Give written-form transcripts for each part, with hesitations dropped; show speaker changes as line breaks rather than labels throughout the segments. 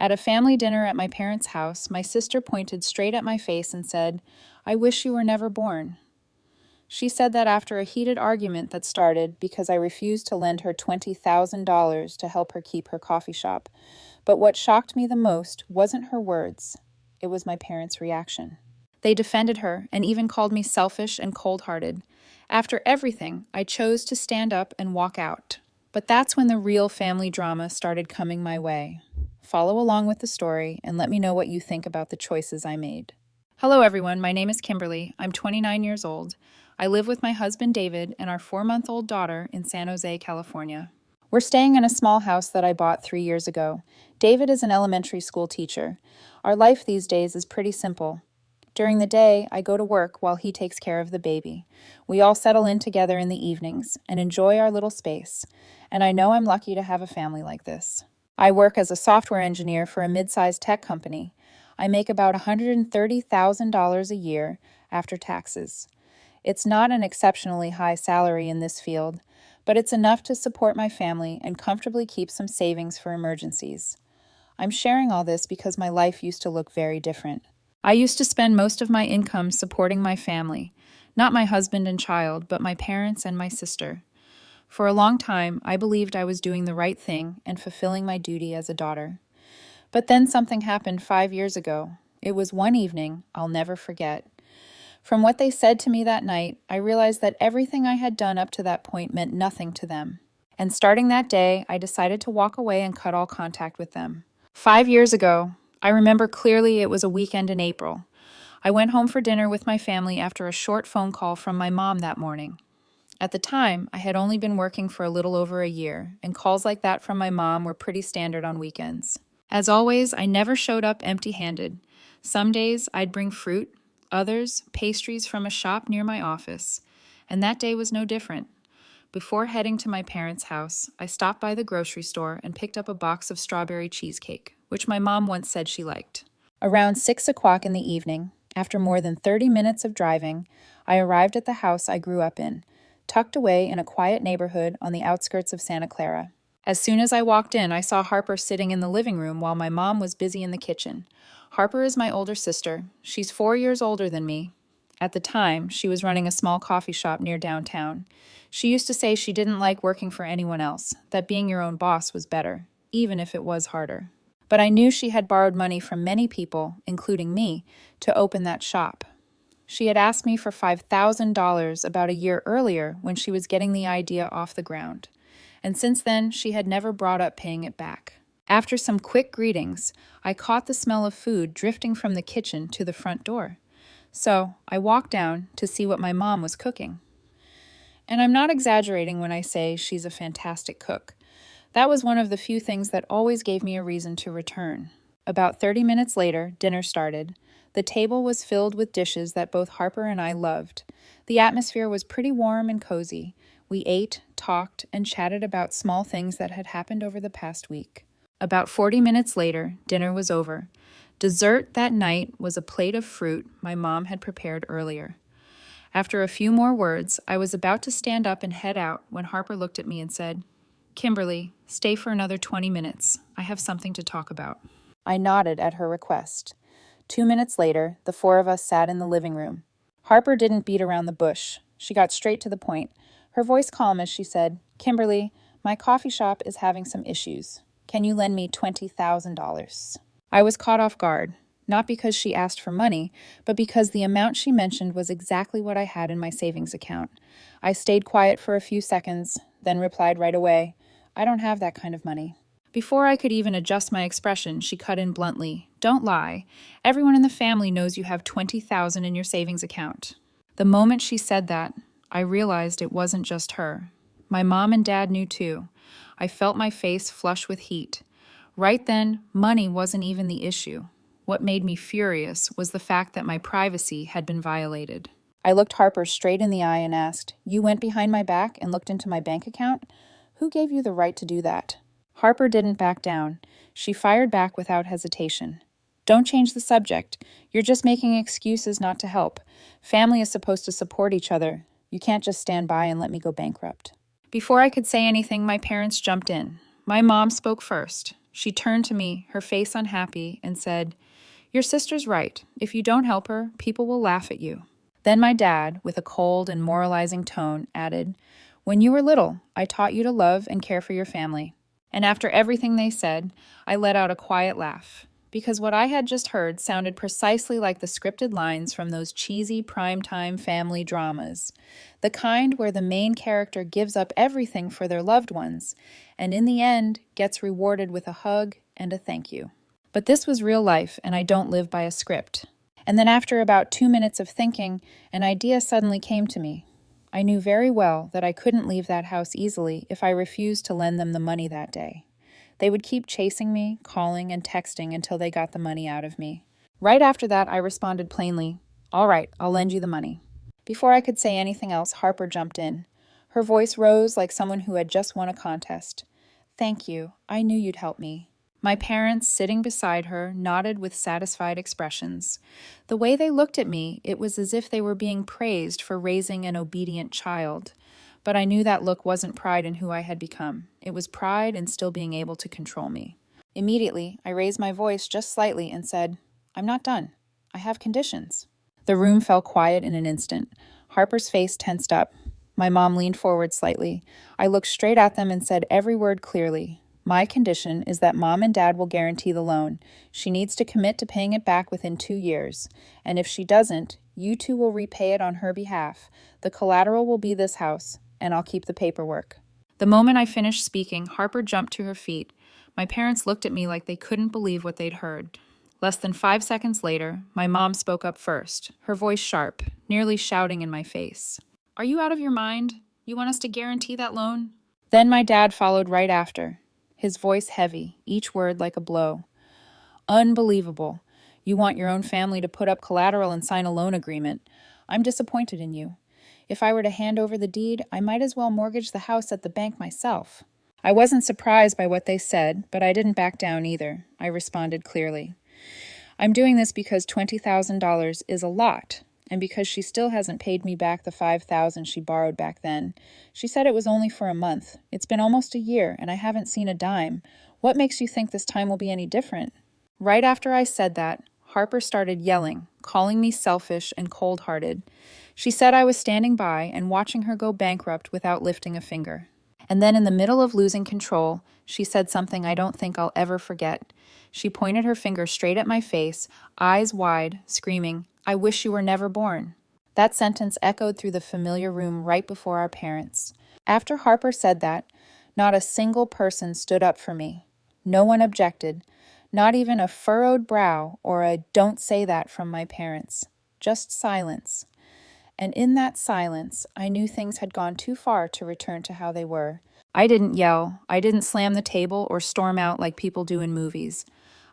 At a family dinner at my parents' house, my sister pointed straight at my face and said, "I wish you were never born." She said that after a heated argument that started because I refused to lend her $20,000 to help her keep her coffee shop. But what shocked me the most wasn't her words, it was my parents' reaction. They defended her and even called me selfish and cold-hearted. After everything, I chose to stand up and walk out. But that's when the real family drama started coming my way. Follow along with the story and let me know what you think about the choices I made. Hello everyone, my name is Kimberly. I'm 29 years old. I live with my husband David and our 4-month-old daughter in San Jose, California. We're staying in a small house that I bought 3 years ago. David is an elementary school teacher. Our life these days is pretty simple. During the day, I go to work while he takes care of the baby. We all settle in together in the evenings and enjoy our little space. And I know I'm lucky to have a family like this. I work as a software engineer for a mid-sized tech company. I make about $130,000 a year after taxes. It's not an exceptionally high salary in this field, but it's enough to support my family and comfortably keep some savings for emergencies. I'm sharing all this because my life used to look very different. I used to spend most of my income supporting my family, not my husband and child, but my parents and my sister. For a long time, I believed I was doing the right thing and fulfilling my duty as a daughter. But then something happened 5 years ago. It was one evening I'll never forget. From what they said to me that night, I realized that everything I had done up to that point meant nothing to them. And starting that day, I decided to walk away and cut all contact with them. 5 years ago, I remember clearly it was a weekend in April. I went home for dinner with my family after a short phone call from my mom that morning. At the time, I had only been working for a little over a year, and calls like that from my mom were pretty standard on weekends. As always, I never showed up empty-handed. Some days I'd bring fruit, others pastries from a shop near my office, and that day was no different. Before heading to my parents' house, I stopped by the grocery store and picked up a box of strawberry cheesecake, which my mom once said she liked. Around 6 o'clock in the evening, after more than 30 minutes of driving, I arrived at the house I grew up in, tucked away in a quiet neighborhood on the outskirts of Santa Clara. As soon as I walked in, I saw Harper sitting in the living room while my mom was busy in the kitchen. Harper is my older sister. She's 4 years older than me. At the time, she was running a small coffee shop near downtown. She used to say she didn't like working for anyone else, that being your own boss was better, even if it was harder. But I knew she had borrowed money from many people, including me, to open that shop. She had asked me for $5,000 about a year earlier when she was getting the idea off the ground. And since then, she had never brought up paying it back. After some quick greetings, I caught the smell of food drifting from the kitchen to the front door. So I walked down to see what my mom was cooking. And I'm not exaggerating when I say she's a fantastic cook. That was one of the few things that always gave me a reason to return. About 30 minutes later, dinner started. The table was filled with dishes that both Harper and I loved. The atmosphere was pretty warm and cozy. We ate, talked, and chatted about small things that had happened over the past week. About 40 minutes later, dinner was over. Dessert that night was a plate of fruit my mom had prepared earlier. After a few more words, I was about to stand up and head out when Harper looked at me and said, "Kimberly, stay for another 20 minutes. I have something to talk about." I nodded at her request. 2 minutes later, the four of us sat in the living room. Harper didn't beat around the bush. She got straight to the point, her voice calm as she said, "Kimberly, my coffee shop is having some issues. Can you lend me $20,000? I was caught off guard, not because she asked for money, but because the amount she mentioned was exactly what I had in my savings account. I stayed quiet for a few seconds, then replied right away, "I don't have that kind of money." Before I could even adjust my expression, she cut in bluntly, "Don't lie. Everyone in the family knows you have $20,000 in your savings account." The moment she said that, I realized it wasn't just her. My mom and dad knew too. I felt my face flush with heat. Right then, money wasn't even the issue. What made me furious was the fact that my privacy had been violated. I looked Harper straight in the eye and asked, "You went behind my back and looked into my bank account? Who gave you the right to do that?" Harper didn't back down. She fired back without hesitation. "Don't change the subject. You're just making excuses not to help. Family is supposed to support each other. You can't just stand by and let me go bankrupt." Before I could say anything, my parents jumped in. My mom spoke first. She turned to me, her face unhappy, and said, "Your sister's right. If you don't help her, people will laugh at you." Then my dad, with a cold and moralizing tone, added, "When you were little, I taught you to love and care for your family." And after everything they said, I let out a quiet laugh, because what I had just heard sounded precisely like the scripted lines from those cheesy primetime family dramas, the kind where the main character gives up everything for their loved ones, and in the end gets rewarded with a hug and a thank you. But this was real life, and I don't live by a script. And then after about 2 minutes of thinking, an idea suddenly came to me. I knew very well that I couldn't leave that house easily if I refused to lend them the money that day. They would keep chasing me, calling and texting until they got the money out of me. Right after that, I responded plainly, "All right, I'll lend you the money." Before I could say anything else, Harper jumped in. Her voice rose like someone who had just won a contest. "Thank you. I knew you'd help me." My parents, sitting beside her, nodded with satisfied expressions. The way they looked at me, it was as if they were being praised for raising an obedient child. But I knew that look wasn't pride in who I had become. It was pride in still being able to control me. Immediately, I raised my voice just slightly and said, "I'm not done. I have conditions." The room fell quiet in an instant. Harper's face tensed up. My mom leaned forward slightly. I looked straight at them and said every word clearly. "My condition is that Mom and Dad will guarantee the loan. She needs to commit to paying it back within 2 years. And if she doesn't, you two will repay it on her behalf. The collateral will be this house, and I'll keep the paperwork." The moment I finished speaking, Harper jumped to her feet. My parents looked at me like they couldn't believe what they'd heard. Less than 5 seconds later, my mom spoke up first, her voice sharp, nearly shouting in my face. "Are you out of your mind? You want us to guarantee that loan?" Then my dad followed right after, his voice heavy, each word like a blow. "Unbelievable. You want your own family to put up collateral and sign a loan agreement. I'm disappointed in you. If I were to hand over the deed, I might as well mortgage the house at the bank myself." I wasn't surprised by what they said, but I didn't back down either. I responded clearly. "I'm doing this because $20,000 is a lot, and because she still hasn't paid me back the $5,000 she borrowed back then. She said it was only for a month. It's been almost a year, and I haven't seen a dime. What makes you think this time will be any different?" Right after I said that, Harper started yelling, calling me selfish and cold-hearted. She said I was standing by and watching her go bankrupt without lifting a finger. And then in the middle of losing control, she said something I don't think I'll ever forget. She pointed her finger straight at my face, eyes wide, screaming, "I wish you were never born." That sentence echoed through the familiar room right before our parents. After Harper said that, not a single person stood up for me. No one objected, not even a furrowed brow or a "don't say that" from my parents. Just silence. And in that silence, I knew things had gone too far to return to how they were. I didn't yell, I didn't slam the table or storm out like people do in movies.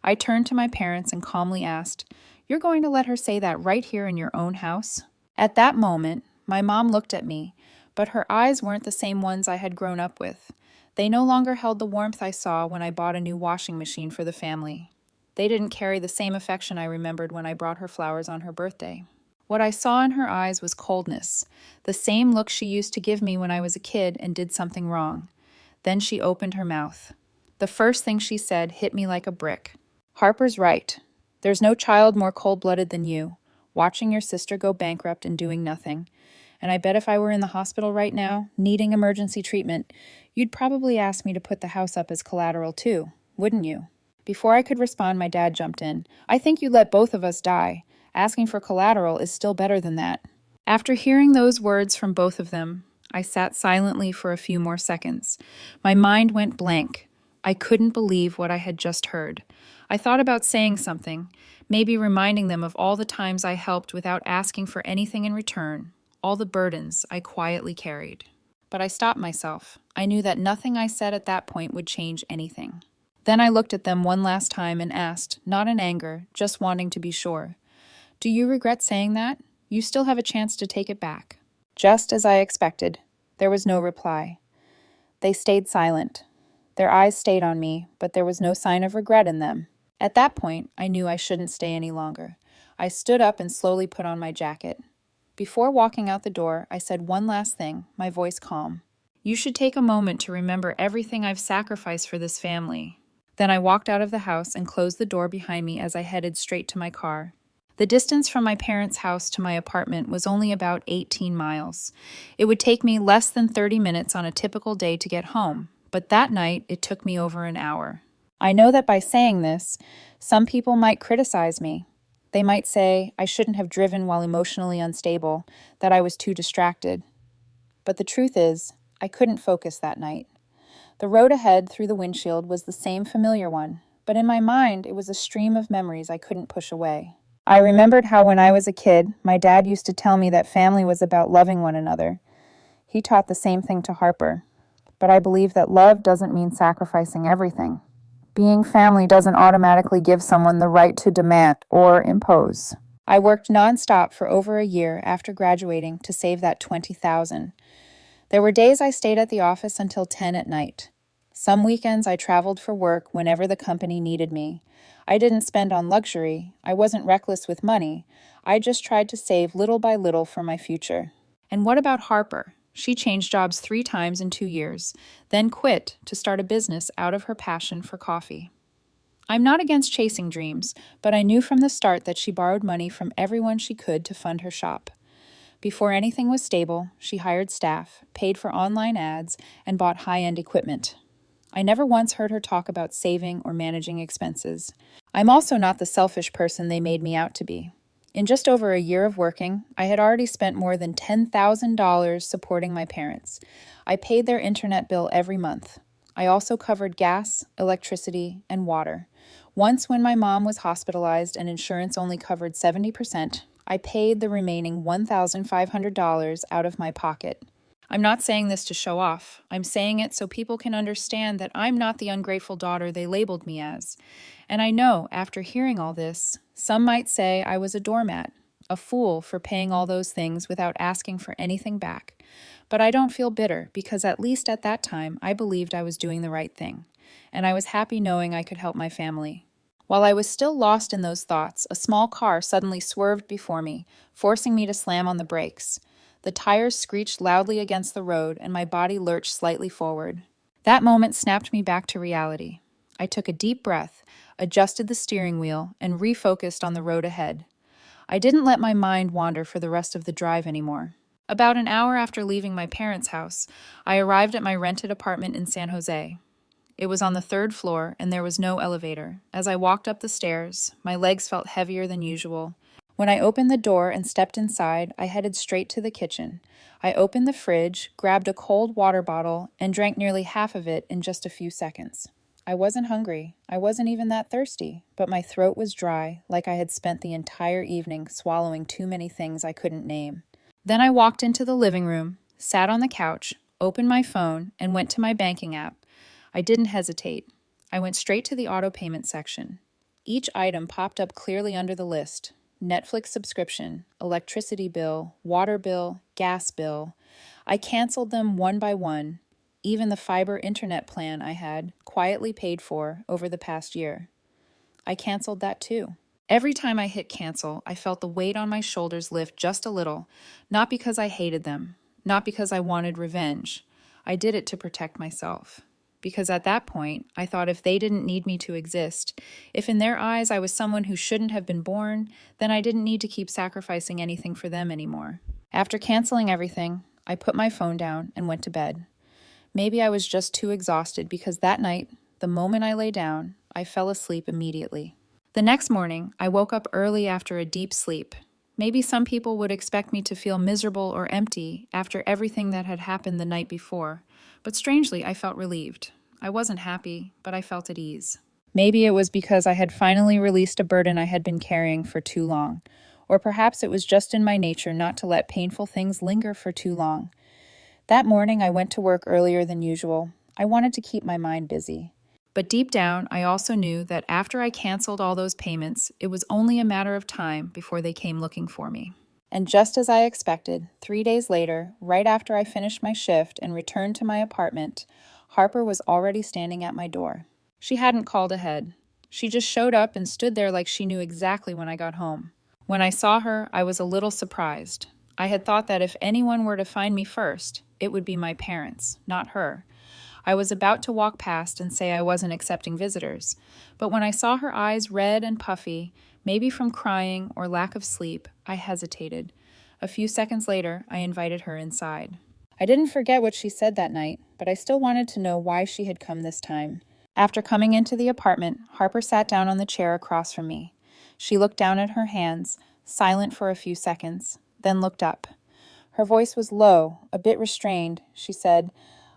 I turned to my parents and calmly asked, "You're going to let her say that right here in your own house?" At that moment, my mom looked at me, but her eyes weren't the same ones I had grown up with. They no longer held the warmth I saw when I bought a new washing machine for the family. They didn't carry the same affection I remembered when I brought her flowers on her birthday. What I saw in her eyes was coldness, the same look she used to give me when I was a kid and did something wrong. Then she opened her mouth. The first thing she said hit me like a brick. "Harper's right. There's no child more cold-blooded than you, watching your sister go bankrupt and doing nothing. And I bet if I were in the hospital right now, needing emergency treatment, you'd probably ask me to put the house up as collateral too, wouldn't you?" Before I could respond, my dad jumped in. "I think you'd let both of us die. Asking for collateral is still better than that." After hearing those words from both of them, I sat silently for a few more seconds. My mind went blank. I couldn't believe what I had just heard. I thought about saying something, maybe reminding them of all the times I helped without asking for anything in return, all the burdens I quietly carried. But I stopped myself. I knew that nothing I said at that point would change anything. Then I looked at them one last time and asked, not in anger, just wanting to be sure, "Do you regret saying that? You still have a chance to take it back." Just as I expected, there was no reply. They stayed silent. Their eyes stayed on me, but there was no sign of regret in them. At that point, I knew I shouldn't stay any longer. I stood up and slowly put on my jacket. Before walking out the door, I said one last thing, my voice calm. "You should take a moment to remember everything I've sacrificed for this family. Then I walked out of the house and closed the door behind me as I headed straight to my car. The distance from my parents' house to my apartment was only about 18 miles. It would take me less than 30 minutes on a typical day to get home, but that night it took me over an hour. I know that by saying this, some people might criticize me. They might say I shouldn't have driven while emotionally unstable, that I was too distracted. But the truth is, I couldn't focus that night. The road ahead through the windshield was the same familiar one, but in my mind it was a stream of memories I couldn't push away. I remembered how when I was a kid, my dad used to tell me that family was about loving one another. He taught the same thing to Harper. But I believe that love doesn't mean sacrificing everything. Being family doesn't automatically give someone the right to demand or impose. I worked nonstop for over a year after graduating to save that $20,000. There were days I stayed at the office until 10 at night. Some weekends I traveled for work whenever the company needed me. I didn't spend on luxury. I wasn't reckless with money. I just tried to save little by little for my future. And what about Harper? She changed jobs 3 times in 2 years, then quit to start a business out of her passion for coffee. I'm not against chasing dreams, but I knew from the start that she borrowed money from everyone she could to fund her shop. Before anything was stable, she hired staff, paid for online ads, and bought high-end equipment. I never once heard her talk about saving or managing expenses. I'm also not the selfish person they made me out to be. In just over a year of working, I had already spent more than $10,000 supporting my parents. I paid their internet bill every month. I also covered gas, electricity, and water. Once when my mom was hospitalized and insurance only covered 70%, I paid the remaining $1,500 out of my pocket. I'm not saying this to show off. I'm saying it so people can understand that I'm not the ungrateful daughter they labeled me as. And I know, after hearing all this, some might say I was a doormat, a fool for paying all those things without asking for anything back. But I don't feel bitter because at least at that time I believed I was doing the right thing. And I was happy knowing I could help my family. While I was still lost in those thoughts, a small car suddenly swerved before me, forcing me to slam on the brakes. The tires screeched loudly against the road, and my body lurched slightly forward. That moment snapped me back to reality. I took a deep breath, adjusted the steering wheel, and refocused on the road ahead. I didn't let my mind wander for the rest of the drive anymore. About an hour after leaving my parents' house, I arrived at my rented apartment in San Jose. It was on the 3rd floor, and there was no elevator. As I walked up the stairs, my legs felt heavier than usual. When I opened the door and stepped inside, I headed straight to the kitchen. I opened the fridge, grabbed a cold water bottle, and drank nearly half of it in just a few seconds. I wasn't hungry. I wasn't even that thirsty, but my throat was dry, like I had spent the entire evening swallowing too many things I couldn't name. Then I walked into the living room, sat on the couch, opened my phone, and went to my banking app. I didn't hesitate. I went straight to the auto payment section. Each item popped up clearly under the list: Netflix subscription, electricity bill, water bill, gas bill. I canceled them one by one. Even the fiber internet plan I had quietly paid for over the past year. I canceled that too. Every time I hit cancel, I felt the weight on my shoulders lift just a little, not because I hated them, not because I wanted revenge. I did it to protect myself. Because at that point, I thought if they didn't need me to exist, if in their eyes I was someone who shouldn't have been born, then I didn't need to keep sacrificing anything for them anymore. After canceling everything, I put my phone down and went to bed. Maybe I was just too exhausted because that night, the moment I lay down, I fell asleep immediately. The next morning, I woke up early after a deep sleep. Maybe some people would expect me to feel miserable or empty after everything that had happened the night before, but strangely, I felt relieved. I wasn't happy, but I felt at ease. Maybe it was because I had finally released a burden I had been carrying for too long, or perhaps it was just in my nature not to let painful things linger for too long. That morning, I went to work earlier than usual. I wanted to keep my mind busy. But deep down, I also knew that after I canceled all those payments, it was only a matter of time before they came looking for me. And just as I expected, 3 days later, right after I finished my shift and returned to my apartment, Harper was already standing at my door. She hadn't called ahead. She just showed up and stood there like she knew exactly when I got home. When I saw her, I was a little surprised. I had thought that if anyone were to find me first, it would be my parents, not her. I was about to walk past and say I wasn't accepting visitors, but when I saw her eyes red and puffy, maybe from crying or lack of sleep, I hesitated. A few seconds later, I invited her inside. I didn't forget what she said that night, but I still wanted to know why she had come this time. After coming into the apartment, Harper sat down on the chair across from me. She looked down at her hands, silent for a few seconds, then looked up. Her voice was low, a bit restrained. She said,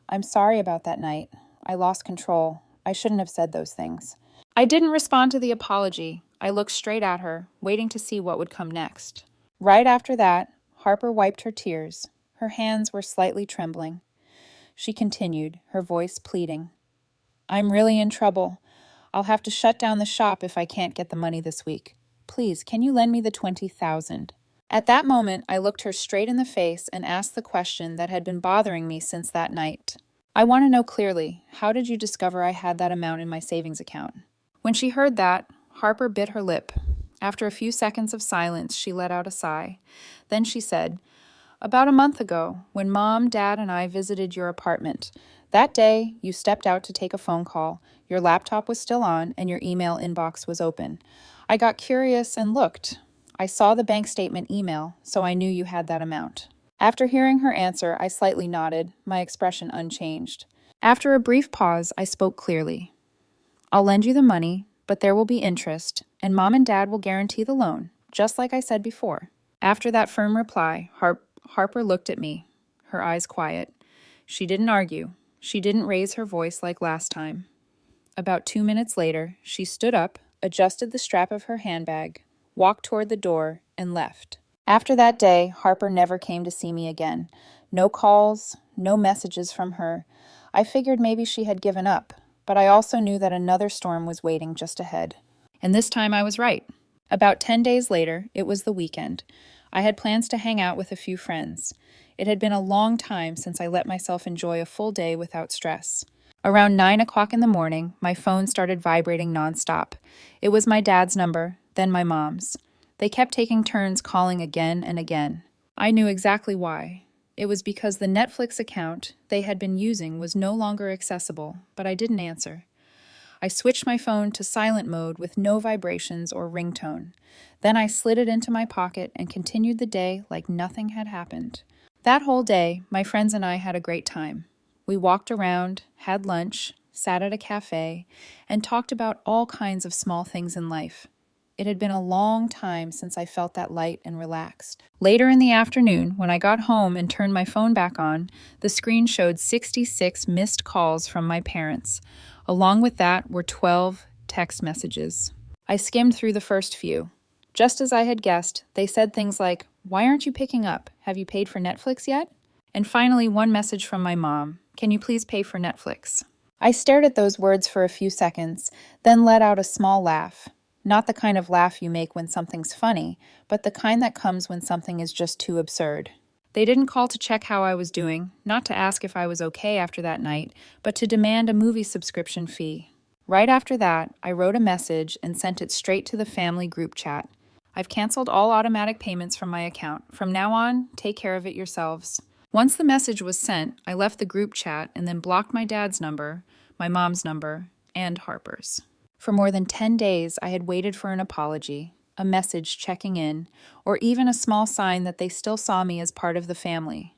"I'm sorry about that night. I lost control. I shouldn't have said those things." I didn't respond to the apology. I looked straight at her, waiting to see what would come next. Right after that, Harper wiped her tears. Her hands were slightly trembling. She continued, her voice pleading. "I'm really in trouble. I'll have to shut down the shop if I can't get the money this week. Please, can you lend me the $20,000? At that moment, I looked her straight in the face and asked the question that had been bothering me since that night. "I want to know clearly, how did you discover I had that amount in my savings account?" When she heard that, Harper bit her lip. After a few seconds of silence, she let out a sigh. Then she said, "About a month ago, when Mom, Dad, and I visited your apartment. That day, you stepped out to take a phone call. Your laptop was still on, and your email inbox was open. I got curious and looked. I saw the bank statement email, so I knew you had that amount." After hearing her answer, I slightly nodded, my expression unchanged. After a brief pause, I spoke clearly. "I'll lend you the money, but there will be interest, and Mom and Dad will guarantee the loan, just like I said before." After that firm reply, Harper looked at me, her eyes quiet. She didn't argue. She didn't raise her voice like last time. About 2 minutes later, she stood up, adjusted the strap of her handbag, walked toward the door, and left. After that day, Harper never came to see me again. No calls, no messages from her. I figured maybe she had given up, but I also knew that another storm was waiting just ahead. And this time I was right. About 10 days later, it was the weekend. I had plans to hang out with a few friends. It had been a long time since I let myself enjoy a full day without stress. Around 9 o'clock in the morning, my phone started vibrating nonstop. It was my dad's number, then my mom's. They kept taking turns calling again and again. I knew exactly why. It was because the Netflix account they had been using was no longer accessible, but I didn't answer. I switched my phone to silent mode with no vibrations or ringtone. Then I slid it into my pocket and continued the day like nothing had happened. That whole day, my friends and I had a great time. We walked around, had lunch, sat at a cafe, and talked about all kinds of small things in life. It had been a long time since I felt that light and relaxed. Later in the afternoon, when I got home and turned my phone back on, the screen showed 66 missed calls from my parents. Along with that were 12 text messages. I skimmed through the first few. Just as I had guessed, they said things like, "Why aren't you picking up? Have you paid for Netflix yet?" And finally, one message from my mom, "Can you please pay for Netflix?" I stared at those words for a few seconds, then let out a small laugh. Not the kind of laugh you make when something's funny, but the kind that comes when something is just too absurd. They didn't call to check how I was doing, not to ask if I was okay after that night, but to demand a movie subscription fee. Right after that, I wrote a message and sent it straight to the family group chat. "I've canceled all automatic payments from my account. From now on, take care of it yourselves." Once the message was sent, I left the group chat and then blocked my dad's number, my mom's number, and Harper's. For more than 10 days, I had waited for an apology, a message checking in, or even a small sign that they still saw me as part of the family.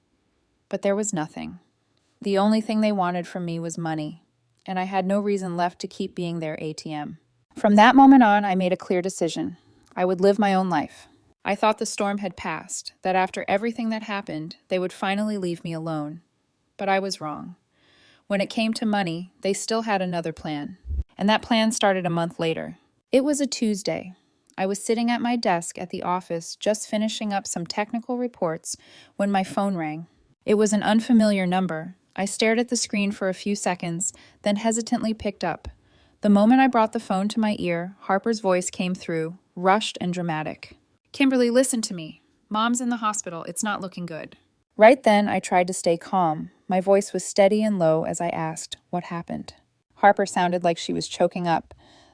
But there was nothing. The only thing they wanted from me was money, and I had no reason left to keep being their ATM. From that moment on, I made a clear decision. I would live my own life. I thought the storm had passed, that after everything that happened, they would finally leave me alone. But I was wrong. When it came to money, they still had another plan. And that plan started a month later. It was a Tuesday. I was sitting at my desk at the office just finishing up some technical reports when my phone rang. It was an unfamiliar number. I stared at the screen for a few seconds, then hesitantly picked up. The moment I brought the phone to my ear, Harper's voice came through, rushed and dramatic. "Kimberly, listen to me. Mom's in the hospital. It's not looking good." Right then, I tried to stay calm. My voice was steady and low as I asked, "What happened?" Harper sounded like she was choking up.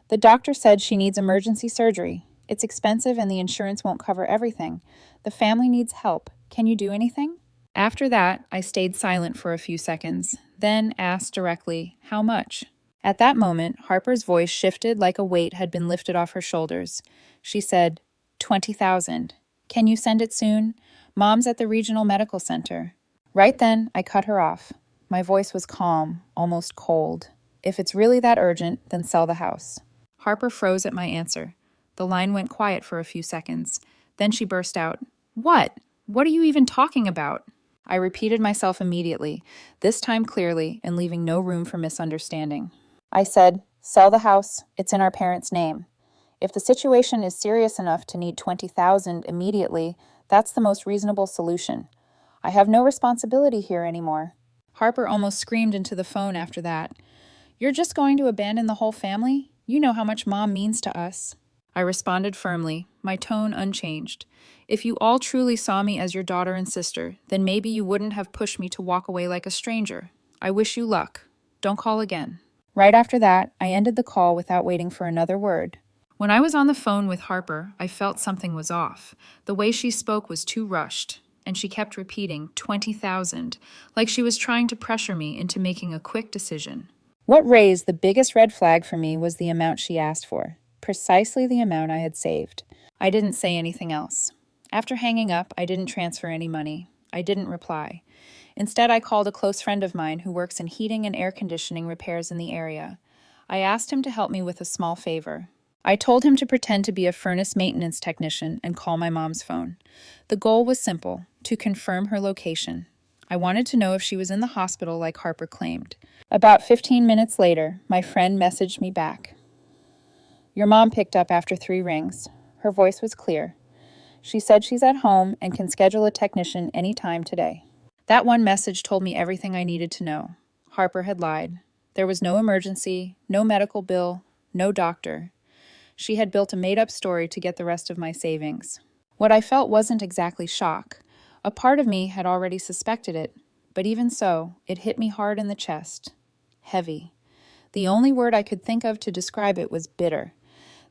"The doctor said she needs emergency surgery. It's expensive and the insurance won't cover everything. The family needs help. Can you do anything?" After that, I stayed silent for a few seconds. then asked directly, "How much?" At that moment, Harper's voice shifted like a weight had been lifted off her shoulders. She said, 20,000. Can you send it soon? Mom's at the regional medical center. Right then, I cut her off. My voice was calm, almost cold. If it's really that urgent, then sell the house. Harper froze at my answer. The line went quiet for a few seconds. Then she burst out, "What? What are you even talking about?" I repeated myself immediately, this time clearly and leaving no room for misunderstanding. I said, "Sell the house. It's in our parents' name. If the situation is serious enough to need 20,000 immediately, that's the most reasonable solution. I have no responsibility here anymore." Harper almost screamed into the phone after that. "You're just going to abandon the whole family? You know how much Mom means to us." I responded firmly, my tone unchanged. "If you all truly saw me as your daughter and sister, then maybe you wouldn't have pushed me to walk away like a stranger. I wish you luck. Don't call again." Right after that, I ended the call without waiting for another word. When I was on the phone with Harper, I felt something was off. The way she spoke was too rushed, and she kept repeating 20,000, like she was trying to pressure me into making a quick decision. What raised the biggest red flag for me was the amount she asked for, precisely the amount I had saved. I didn't say anything else. After hanging up, I didn't transfer any money. I didn't reply. Instead, I called a close friend of mine who works in heating and air conditioning repairs in the area. I asked him to help me with a small favor. I told him to pretend to be a furnace maintenance technician and call my mom's phone. The goal was simple, to confirm her location. I wanted to know if she was in the hospital like Harper claimed. About 15 minutes later, my friend messaged me back. "Your mom picked up after 3 rings. Her voice was clear. She said she's at home and can schedule a technician any time today." That one message told me everything I needed to know. Harper had lied. There was no emergency, no medical bill, no doctor. She had built a made-up story to get the rest of my savings. What I felt wasn't exactly shock. A part of me had already suspected it, but even so, it hit me hard in the chest. Heavy. The only word I could think of to describe it was bitter.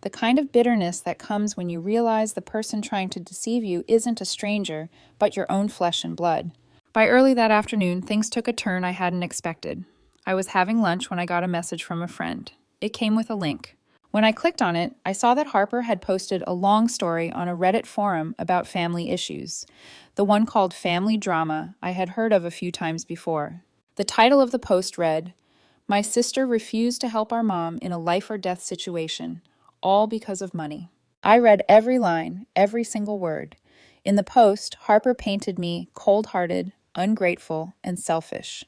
The kind of bitterness that comes when you realize the person trying to deceive you isn't a stranger, but your own flesh and blood. By early that afternoon, things took a turn I hadn't expected. I was having lunch when I got a message from a friend. It came with a link. When I clicked on it, I saw that Harper had posted a long story on a Reddit forum about family issues. The one called Family Drama I had heard of a few times before. The title of the post read, "My sister refused to help our mom in a life or death situation, all because of money." I read every line, every single word. In the post, Harper painted me cold-hearted, ungrateful, and selfish.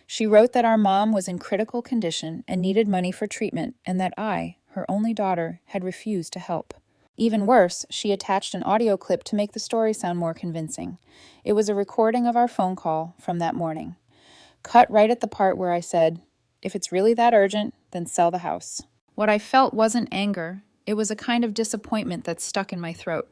She wrote that our mom was in critical condition and needed money for treatment, and that I, her only daughter, had refused to help. Even worse, she attached an audio clip to make the story sound more convincing. It was a recording of our phone call from that morning, cut right at the part where I said, "If it's really that urgent, then sell the house." What I felt wasn't anger. It was a kind of disappointment that stuck in my throat.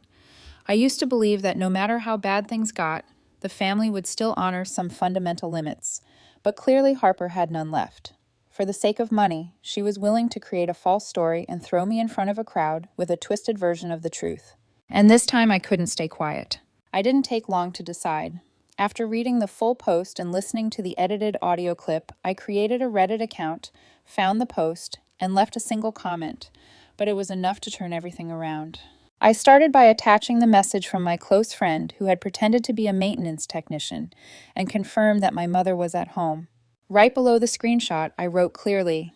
I used to believe that no matter how bad things got, the family would still honor some fundamental limits, but clearly Harper had none left. For the sake of money, she was willing to create a false story and throw me in front of a crowd with a twisted version of the truth. And this time I couldn't stay quiet. I didn't take long to decide. After reading the full post and listening to the edited audio clip, I created a Reddit account, found the post, and left a single comment, but it was enough to turn everything around. I started by attaching the message from my close friend who had pretended to be a maintenance technician and confirmed that my mother was at home. Right below the screenshot, I wrote clearly,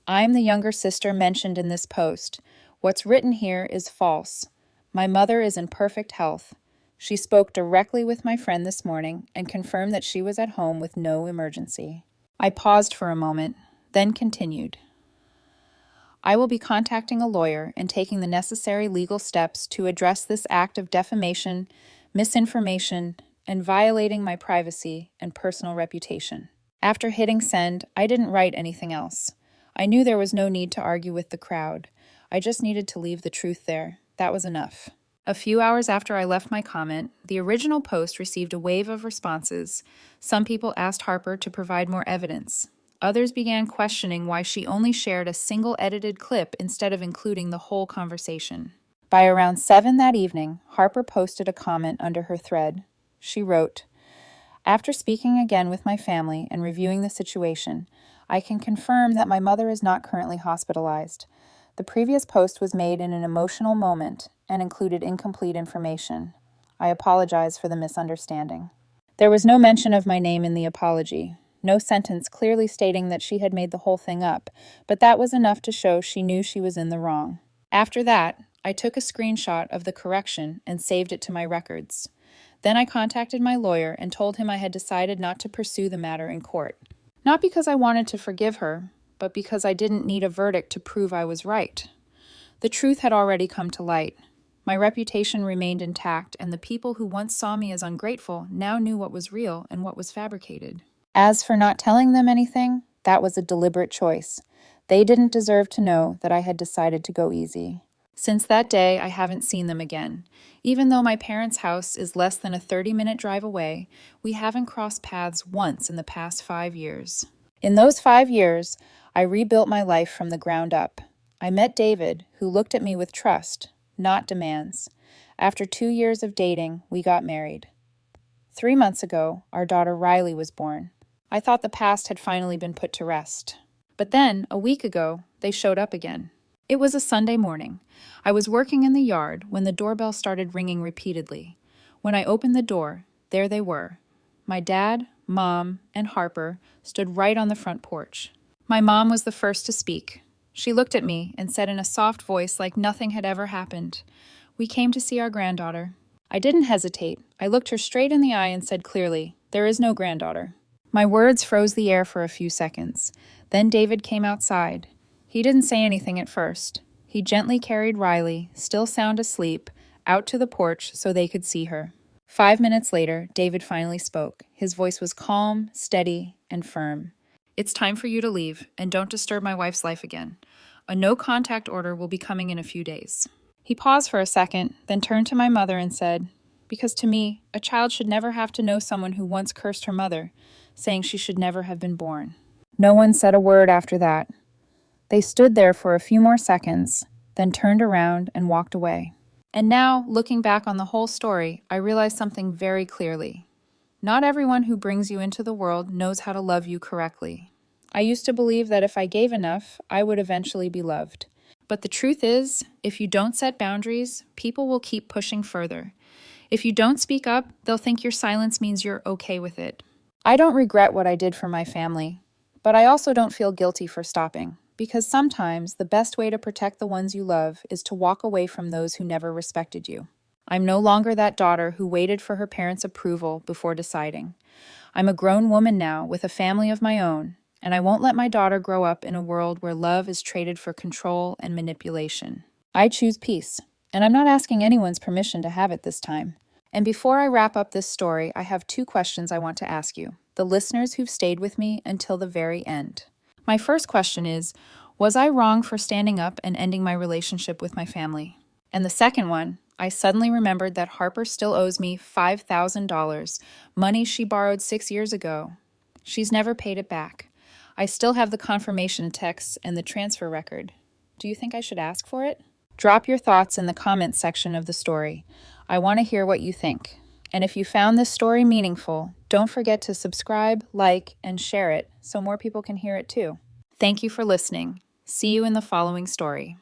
"I'm the younger sister mentioned in this post. What's written here is false. My mother is in perfect health. She spoke directly with my friend this morning and confirmed that she was at home with no emergency." I paused for a moment, then continued. "I will be contacting a lawyer and taking the necessary legal steps to address this act of defamation, misinformation, and violating my privacy and personal reputation." After hitting send, I didn't write anything else. I knew there was no need to argue with the crowd. I just needed to leave the truth there. That was enough. A few hours after I left my comment, the original post received a wave of responses. Some people asked Harper to provide more evidence. Others began questioning why she only shared a single edited clip instead of including the whole conversation. By around 7 that evening, Harper posted a comment under her thread. She wrote, After speaking again with my family and reviewing the situation, I can confirm that my mother is not currently hospitalized. The previous post was made in an emotional moment and included incomplete information. I apologize for the misunderstanding. There was no mention of my name in the apology, no sentence clearly stating that she had made the whole thing up, but that was enough to show she knew she was in the wrong. After that, I took a screenshot of the correction and saved it to my records. Then I contacted my lawyer and told him I had decided not to pursue the matter in court. Not because I wanted to forgive her, but because I didn't need a verdict to prove I was right. The truth had already come to light. My reputation remained intact, and the people who once saw me as ungrateful now knew what was real and what was fabricated. As for not telling them anything, that was a deliberate choice. They didn't deserve to know that I had decided to go easy. Since that day, I haven't seen them again. Even though my parents' house is less than a 30-minute drive away, we haven't crossed paths once in the past 5 years. In those 5 years, I rebuilt my life from the ground up. I met David, who looked at me with trust, not demands. After 2 years of dating, we got married. 3 months ago, our daughter Riley was born. I thought the past had finally been put to rest. But then, a week ago, they showed up again. It was a Sunday morning. I was working in the yard when the doorbell started ringing repeatedly. When I opened the door, there they were. My dad, Mom, and Harper stood right on the front porch. My mom was the first to speak. She looked at me and said in a soft voice like nothing had ever happened, "We came to see our granddaughter." I didn't hesitate. I looked her straight in the eye and said clearly, "There is no granddaughter." My words froze the air for a few seconds. Then David came outside. He didn't say anything at first. He gently carried Riley, still sound asleep, out to the porch so they could see her. 5 minutes later, David finally spoke. His voice was calm, steady, and firm. "It's time for you to leave, and don't disturb my wife's life again. A no-contact order will be coming in a few days." He paused for a second, then turned to my mother and said, "Because to me, a child should never have to know someone who once cursed her mother, saying she should never have been born." No one said a word after that. They stood there for a few more seconds, then turned around and walked away. And now, looking back on the whole story, I realize something very clearly. Not everyone who brings you into the world knows how to love you correctly. I used to believe that if I gave enough, I would eventually be loved. But the truth is, if you don't set boundaries, people will keep pushing further. If you don't speak up, they'll think your silence means you're okay with it. I don't regret what I did for my family, but I also don't feel guilty for stopping. Because sometimes the best way to protect the ones you love is to walk away from those who never respected you. I'm no longer that daughter who waited for her parents' approval before deciding. I'm a grown woman now with a family of my own, and I won't let my daughter grow up in a world where love is traded for control and manipulation. I choose peace, and I'm not asking anyone's permission to have it this time. And before I wrap up this story, I have 2 questions I want to ask you, the listeners who've stayed with me until the very end. My first question is, was I wrong for standing up and ending my relationship with my family? And the second one, I suddenly remembered that Harper still owes me $5,000, money she borrowed 6 years ago. She's never paid it back. I still have the confirmation texts and the transfer record. Do you think I should ask for it? Drop your thoughts in the comments section of the story. I want to hear what you think. And if you found this story meaningful, don't forget to subscribe, like, and share it so more people can hear it too. Thank you for listening. See you in the following story.